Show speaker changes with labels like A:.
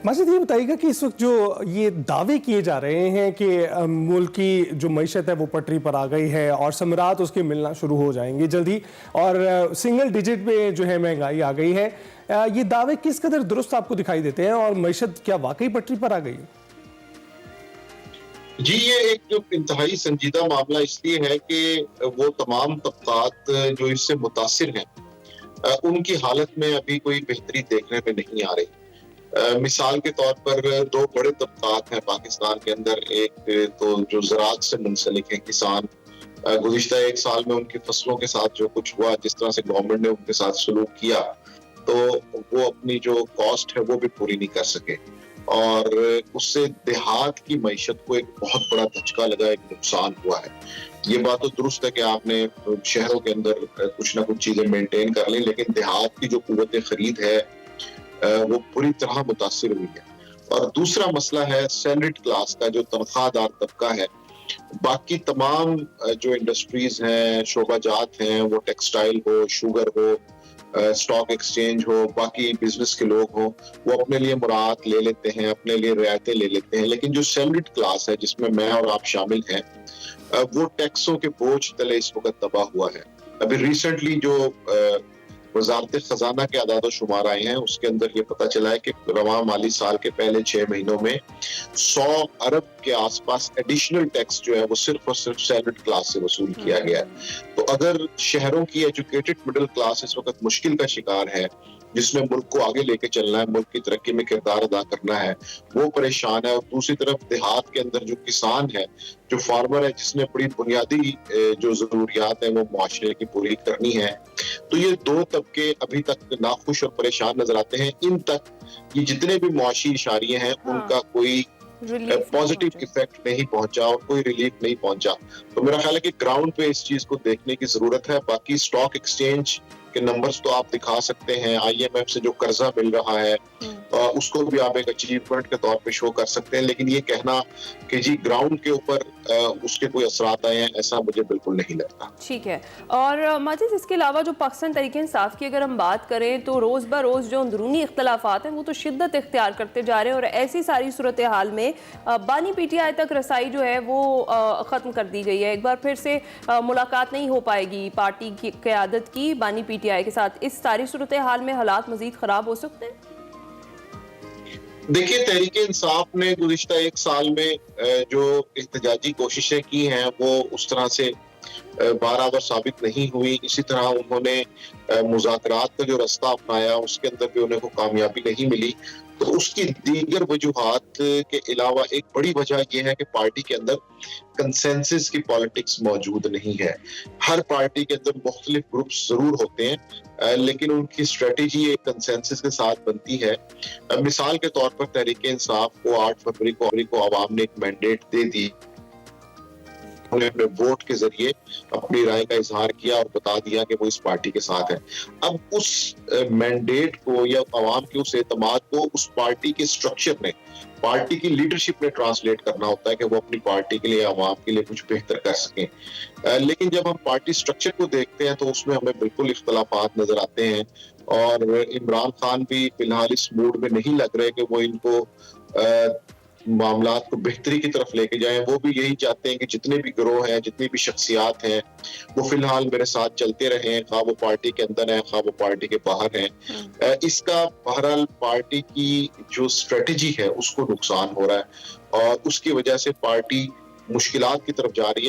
A: माजिद, ये बताइएगा कि इस वक्त जो ये दावे किए जा रहे हैं कि मुल्क की जो मईशत है वो पटरी पर आ गई है और समरात उसके मिलना शुरू हो जाएंगे जल्दी, और सिंगल डिजिट में जो है महंगाई आ गई है, ये दावे किस कदर दुरुस्त आपको दिखाई देते हैं और मईशत क्या वाकई पटरी पर आ गई है?
B: जी, ये एक जो इंतहाई संजीदा मामला इसलिए है कि वो तमाम तबकात जो इससे मुतासिर हैं, उनकी हालत में अभी कोई बेहतरी देखने में नहीं आ रही। मिसाल के तौर पर दो बड़े तबकात हैं पाकिस्तान के अंदर। एक तो जो ज़राअत से मुंसलिक है किसान, गुज़िश्ता एक साल में उनकी फसलों के साथ जो कुछ हुआ, जिस तरह से गवर्नमेंट ने उनके साथ सलूक किया, तो वो अपनी जो कॉस्ट है वो भी पूरी नहीं कर सके और उससे देहात की मईशत को एक बहुत बड़ा धचका लगा, एक नुकसान हुआ है। ये बात तो दुरुस्त है कि आपने शहरों के अंदर कुछ ना कुछ चीजें मेंटेन कर ली, लेकिन देहात की जो कुव्वत खरीद है वो पूरी तरह मुतासिर हुई है। और दूसरा मसला है सैलरीड क्लास का, जो तनख्वाहदार तबका है। बाकी तमाम जो इंडस्ट्रीज हैं, शोबाजात हैं, वो टेक्सटाइल हो, शुगर हो, स्टॉक एक्सचेंज हो, बाकी बिजनेस के लोग हो, वो अपने लिए मुराद ले लेते हैं, अपने लिए रियायतें ले लेते हैं। लेकिन जो सैलरीड क्लास है, जिसमें मैं और आप शामिल हैं, वो टैक्सों के बोझ तले इस वक्त दबा हुआ है। अभी रिसेंटली जो वजारत खजाना के अदाद शुमार आए हैं, उसके अंदर ये पता चला है कि रवां माली साल के पहले 6 महीनों में 100 अरब के आसपास एडिशनल टैक्स जो है वो सिर्फ और सिर्फ सैलरीड क्लास से वसूल किया गया है। तो अगर शहरों की एजुकेटेड मिडिल क्लास इस वक्त मुश्किल का शिकार है, जिसने मुल्क को आगे लेके चलना है, मुल्क की तरक्की में किरदार अदा करना है, वो परेशान है। और दूसरी तरफ देहात के अंदर जो किसान है, जो फार्मर है, जिसने बड़ी बुनियादी जो जरूरियात है वो मुआशरे की पूरी करनी है, तो ये दो तबके अभी तक नाखुश और परेशान नजर आते हैं। इन तक ये जितने भी मुआशी इशारे हैं, उनका कोई पॉजिटिव इफेक्ट नहीं पहुंचा और कोई रिलीफ नहीं पहुंचा। तो मेरा ख्याल है कि ग्राउंड पे इस चीज को देखने की जरूरत है। बाकी स्टॉक एक्सचेंज के नंबर्स तो आप दिखा सकते हैं, IMF से जो कर्जा मिल रहा है उसको भी आप एक अचीवमेंट के तौर पे शो कर सकते हैं, लेकिन ये कहना कि जी ग्राउंड के ऊपर उसके कोई असरात आए हैं, ऐसा मुझे बिल्कुल नहीं लगता।
C: ठीक है। और माजिद, इसके अलावा जो पाकिस्तान तहरीक इंसाफ की अगर हम बात करें तो रोज़ ब रोज़ जो अंदरूनी इख्तलाफात हैं वो तो शिद्दत इख्तियार करते जा रहे हैं, और ऐसी सारी सूरत हाल में बानी PTI तक रसाई जो है वो ख़त्म कर दी गई है। एक बार फिर से मुलाकात नहीं हो पाएगी पार्टी की क़यादत की बानी PTI के साथ। इस सारी सूरत हाल में हालात मज़ीद ख़राब हो सकते हैं?
B: देखिए, तहरीक इंसाफ ने गुज़िश्ता एक साल में जो एहतजाजी कोशिशें की हैं वो उस तरह से बराबर साबित नहीं हुई। इसी तरह उन्होंने मुज़ाकरात का जो रास्ता अपनाया, उसके अंदर भी उन्हें को कामयाबी नहीं मिली। तो उसकी दीगर वजूहात के अलावा एक बड़ी वजह यह है कि पार्टी के अंदर कंसेंसस की पॉलिटिक्स मौजूद नहीं है। हर पार्टी के अंदर मुख्तलिफ ग्रुप्स जरूर होते हैं, लेकिन उनकी स्ट्रेटेजी एक कंसेंसस के साथ बनती है। मिसाल के तौर पर तहरीक इंसाफ को 8 फरवरी को आवाम ने एक मैंडेट दे दी। उन्होंने अपने वोट के जरिए अपनी राय का इजहार किया और बता दिया कि वो इस पार्टी के साथ है। अब उस मैंडेट को या अवाम के उस एतमाद को उस पार्टी के स्ट्रक्चर में, पार्टी की लीडरशिप में ट्रांसलेट करना होता है कि वो अपनी पार्टी के लिए, अवाम के लिए कुछ बेहतर कर सकें। लेकिन जब हम पार्टी स्ट्रक्चर को देखते हैं तो उसमें हमें बिल्कुल इख्तलाफात नजर आते हैं, और इमरान खान भी फिलहाल इस मूड में नहीं लग रहे कि वो इनको मामलात को बेहतरी की तरफ लेके जाएं। वो भी यही चाहते हैं कि जितने भी गिरोह हैं, जितनी भी शख्सियात हैं, वो फिलहाल मेरे साथ चलते रहें, खा वो पार्टी के अंदर है, खा वो पार्टी के बाहर हैं। इसका बहरहाल पार्टी की जो स्ट्रेटेजी है उसको नुकसान हो रहा है और उसकी वजह से पार्टी मुश्किलात की तरफ जा रही है।